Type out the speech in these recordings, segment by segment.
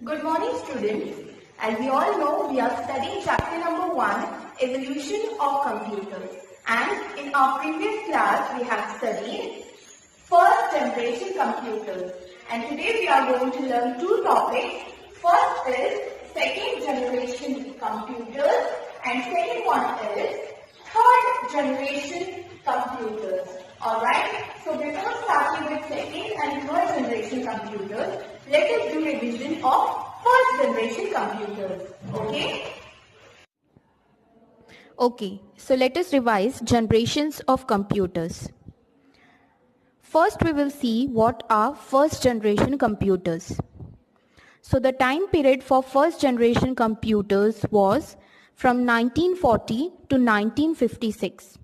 Good morning, students. As we all know, we are studying chapter number 1, Evolution of Computers. And in our previous class, we have studied first generation computers. And today we are going to learn two topics. First is second generation computers and second one is third generation computers. Alright, so before starting with second and third generation computers, let us do revision of first generation computers. Okay, so let us revise generations of computers. First we will see what are first generation computers. So the time period for first generation computers was from 1940 to 1956.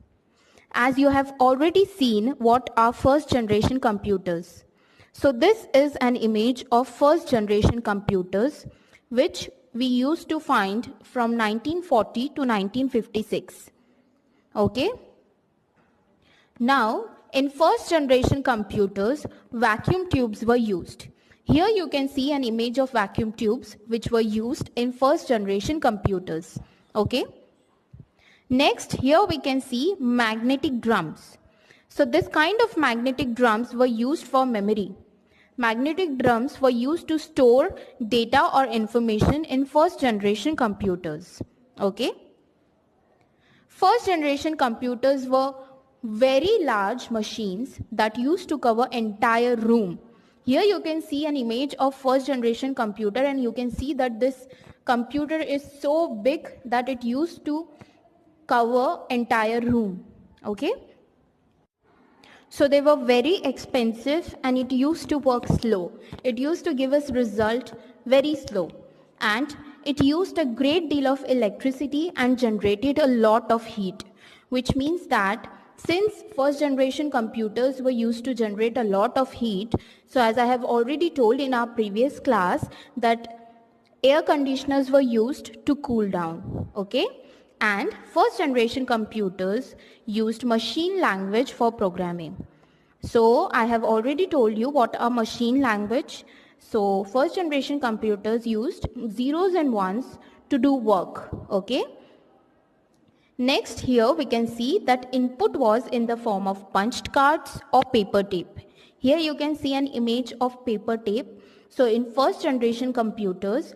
As you have already seen what are first generation computers. So this is an image of first generation computers which we used to find from 1940 to 1956. Okay. Now in first generation computers, vacuum tubes were used. Here you can see an image of vacuum tubes which were used in first generation computers. Okay. Next, here we can see magnetic drums. So this kind of magnetic drums were used for memory. Magnetic drums were used to store data or information in first generation computers. Okay. First generation computers were very large machines that used to cover entire room. Here you can see an image of first generation computer and you can see that this computer is so big that it used to cover entire room. Okay. So they were very expensive and it used to work slow. It used to give us result very slow and it used a great deal of electricity and generated a lot of heat, which means that since first generation computers were used to generate a lot of heat, so as I have already told in our previous class that air conditioners were used to cool down. Okay. And first generation computers used machine language for programming. So I have already told you what are machine language. So first generation computers used zeros and ones to do work. Okay. Next, here we can see that input was in the form of punched cards or paper tape. Here you can see an image of paper tape. So in first generation computers,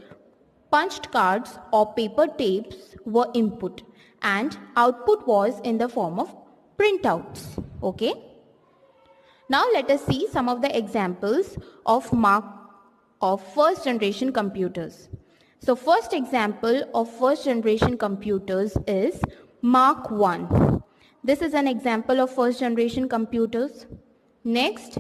punched cards or paper tapes were input and output was in the form of printouts. Okay. Now let us see some of the examples of first generation computers. So first example of first generation computers is Mark I. This is an example of first generation computers. Next,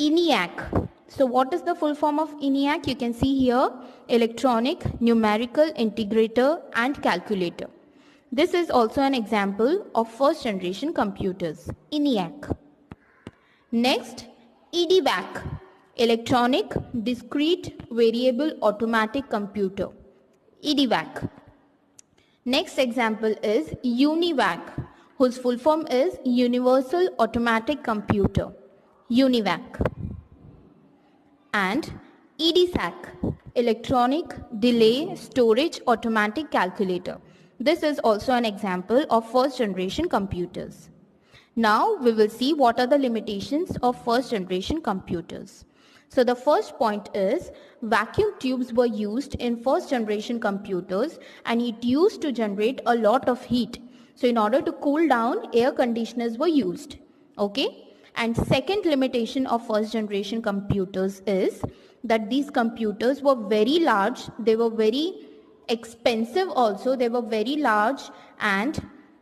ENIAC. So what is the full form of ENIAC? You can see here electronic, numerical, integrator and calculator. This is also an example of first generation computers, ENIAC. Next, EDVAC, electronic, discrete, variable, automatic computer, EDVAC. Next example is UNIVAC, whose full form is Universal Automatic Computer, UNIVAC. And EDSAC, electronic, delay, storage, automatic calculator. This is also an example of first generation computers. Now we will see what are the limitations of first generation computers. So the first point is vacuum tubes were used in first generation computers and it used to generate a lot of heat. So in order to cool down, air conditioners were used. Okay. And second limitation of first generation computers is that these computers were very large. They were very expensive also. They were very large and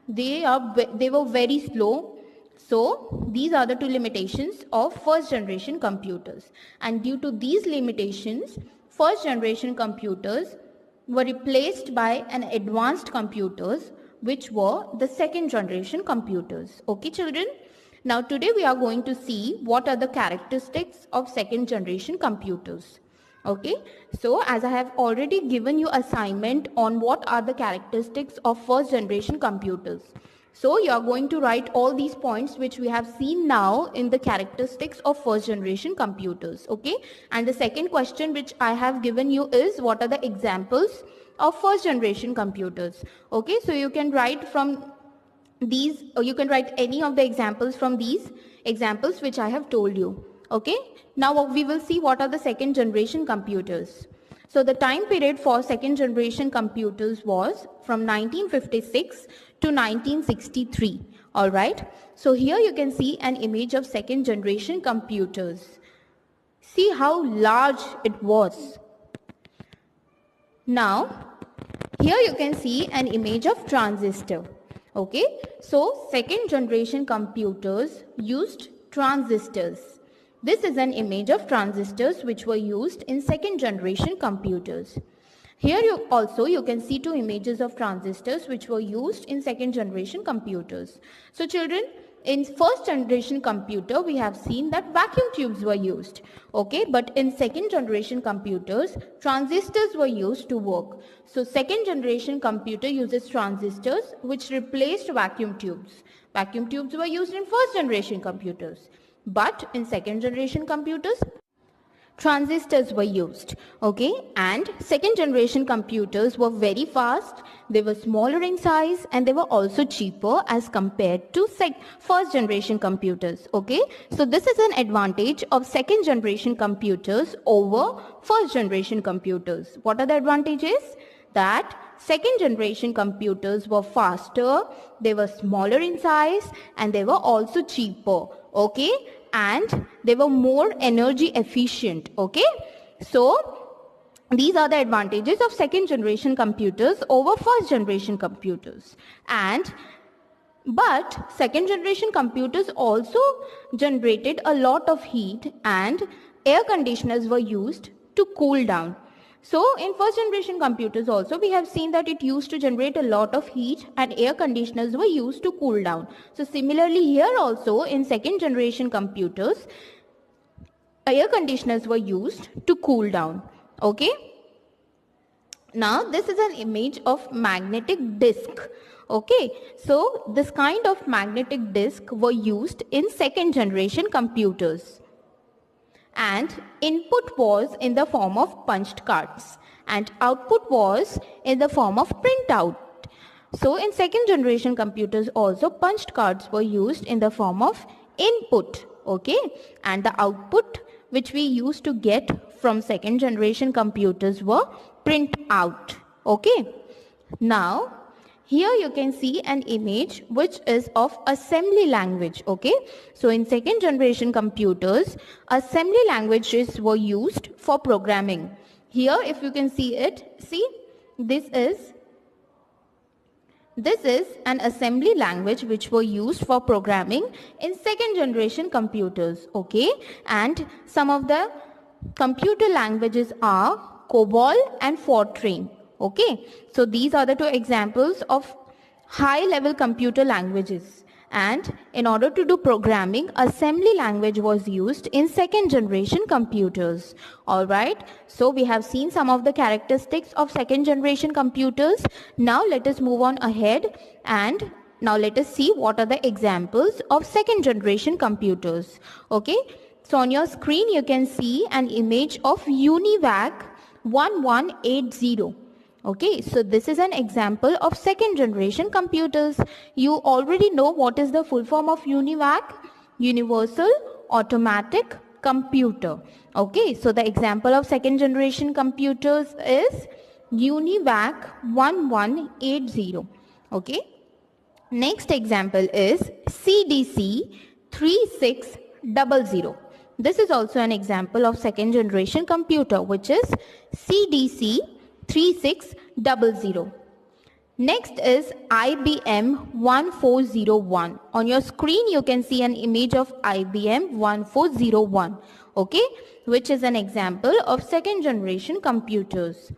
they were very slow. So these are the two limitations of first generation computers. And due to these limitations, first generation computers were replaced by an advanced computers which were the second generation computers. Okay, children? Now today we are going to see what are the characteristics of second generation computers. Okay, so as I have already given you assignment on what are the characteristics of first generation computers. So you are going to write all these points which we have seen now in the characteristics of first generation computers. Okay. And the second question which I have given you is, what are the examples of first generation computers? Okay. So you can write from these, or you can write any of the examples from these examples which I have told you. Okay. Now we will see what are the second generation computers. So the time period for second generation computers was from 1956 to 1963. All right. So here you can see an image of second generation computers. See how large it was. Now, here you can see an image of transistor. Okay. So second generation computers used transistors. This is an image of transistors which were used in second generation computers. Here you can see two images of transistors which were used in second generation computers. So children, in first generation computer we have seen that vacuum tubes were used. Okay, but in second generation computers transistors were used to work. So second generation computer uses transistors which replaced vacuum tubes. Vacuum tubes were used in first generation computers. But in second generation computers, transistors were used. Okay, and second generation computers were very fast, they were smaller in size, and they were also cheaper as compared to first generation computers. Okay, so this is an advantage of second generation computers over first generation computers. What are the advantages? That second generation computers were faster, they were smaller in size, and they were also cheaper. Okay, and they were more energy efficient. Okay, so these are the advantages of second generation computers over first generation computers. But second generation computers also generated a lot of heat, and air conditioners were used to cool down. So in first generation computers also we have seen that it used to generate a lot of heat and air conditioners were used to cool down. So similarly here also in second generation computers, air conditioners were used to cool down. Okay. Now this is an image of magnetic disc. Okay, so this kind of magnetic disc were used in second generation computers. And input was in the form of punched cards and output was in the form of printout. So in second generation computers also punched cards were used in the form of input. Okay, and the output which we used to get from second generation computers were print out. Okay, now here you can see an image which is of assembly language. Okay, so in second generation computers, assembly languages were used for programming. Here if you can see it, see this is an assembly language which were used for programming in second generation computers. Okay, and some of the computer languages are COBOL and Fortran. Okay, so these are the two examples of high level computer languages, and in order to do programming, assembly language was used in second generation computers. Alright, so we have seen some of the characteristics of second generation computers. Now let us move on ahead, and now let us see what are the examples of second generation computers. Okay, so on your screen you can see an image of UNIVAC 1180. Okay, so this is an example of second generation computers. You already know what is the full form of UNIVAC, Universal Automatic Computer. Okay, so the example of second generation computers is UNIVAC 1180. Okay, next example is CDC 3600. This is also an example of second generation computer, which is CDC 3600. Next is IBM 1401. On your screen you can see an image of IBM 1401. Okay, which is an example of second generation computers.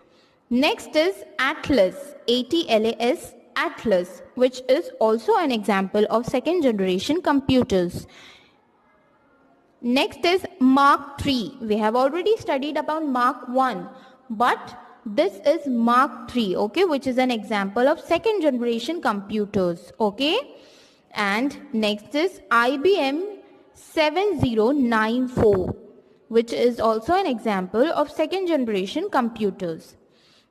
Next is Atlas, ATLAS, Atlas, which is also an example of second generation computers. Next is Mark III. We have already studied about Mark I, but this is Mark III, okay, which is an example of second generation computers, okay. And next is IBM 7094, which is also an example of second generation computers.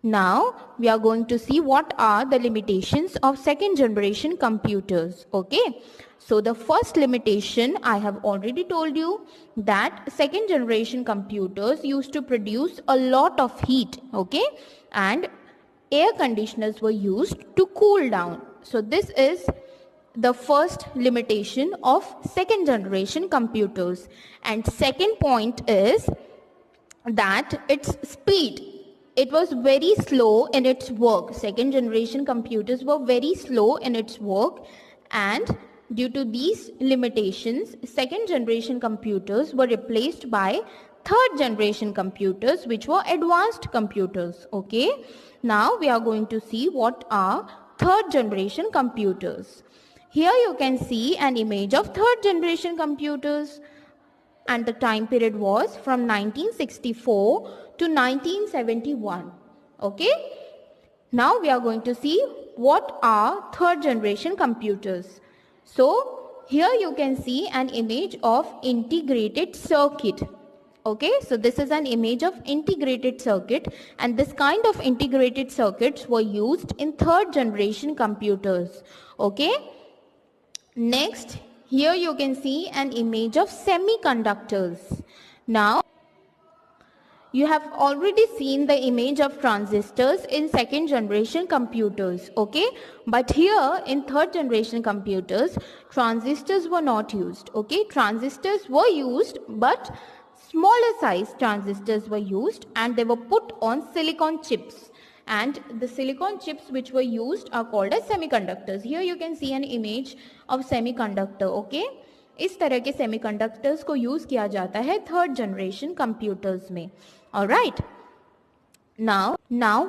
Now we are going to see what are the limitations of second generation computers, okay. So the first limitation I have already told you, that second generation computers used to produce a lot of heat, okay, and air conditioners were used to cool down. So this is the first limitation of second generation computers. And second point is that its speed. It was very slow in its work. Second generation computers were very slow in its work, and due to these limitations, second generation computers were replaced by third generation computers, which were advanced computers, okay. Now we are going to see what are third generation computers. Here you can see an image of third generation computers, and the time period was from 1964 to 1971, okay. Now we are going to see what are third generation computers. So here you can see an image of integrated circuit, okay. So this is an image of integrated circuit, and this kind of integrated circuits were used in third generation computers, okay. Next, here you can see an image of semiconductors. Now you have already seen the image of transistors in second generation computers, okay. But here in third generation computers, transistors were not used, okay. Transistors were used, but smaller size transistors were used, and they were put on silicon chips. And the silicon chips which were used are called as semiconductors. Here you can see an image of semiconductor, okay. इस तरह के semiconductors को use किया जाता है third generation computers में. Alright. Now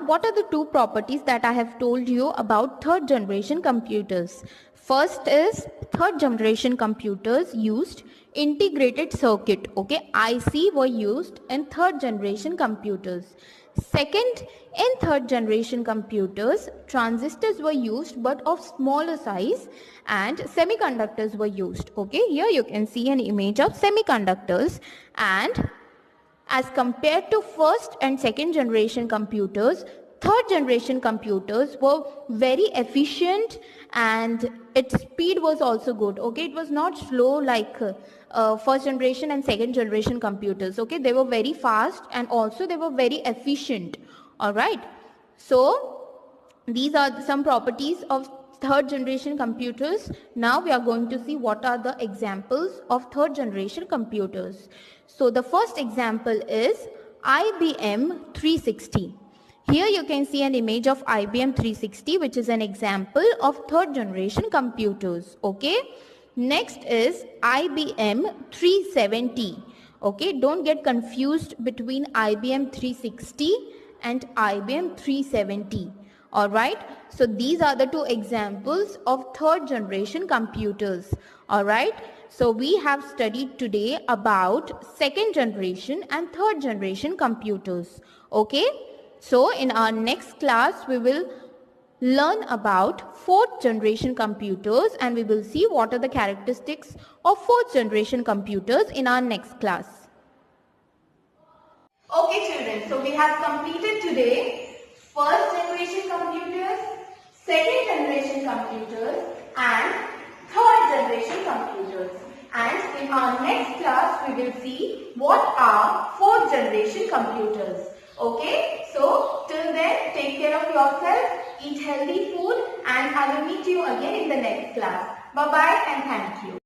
what are the two properties that I have told you about third generation computers? First is third generation computers used integrated circuit, okay. IC were used in third generation computers. Second, in third generation computers, transistors were used but of smaller size, and semiconductors were used, okay. Here you can see an image of semiconductors, and as compared to first and second generation computers, third generation computers were very efficient, and its speed was also good, okay. It was not slow like first generation and second generation computers, okay. They were very fast, and also they were very efficient. All right. So these are some properties of third generation computers. Now we are going to see what are the examples of third generation computers. So the first example is IBM 360. Here you can see an image of IBM 360, which is an example of third generation computers, okay. Next is IBM 370, okay. Don't get confused between IBM 360 and IBM 370. Alright, so these are the two examples of third generation computers. Alright, so we have studied today about second generation and third generation computers. Okay, so in our next class we will learn about fourth generation computers, and we will see what are the characteristics of fourth generation computers in our next class. Okay children, so we have completed today first generation computers, second generation computers and third generation computers. And in our next class we will see what are fourth generation computers. Okay, so till then take care of yourself, eat healthy food, and I will meet you again in the next class. Bye bye and thank you.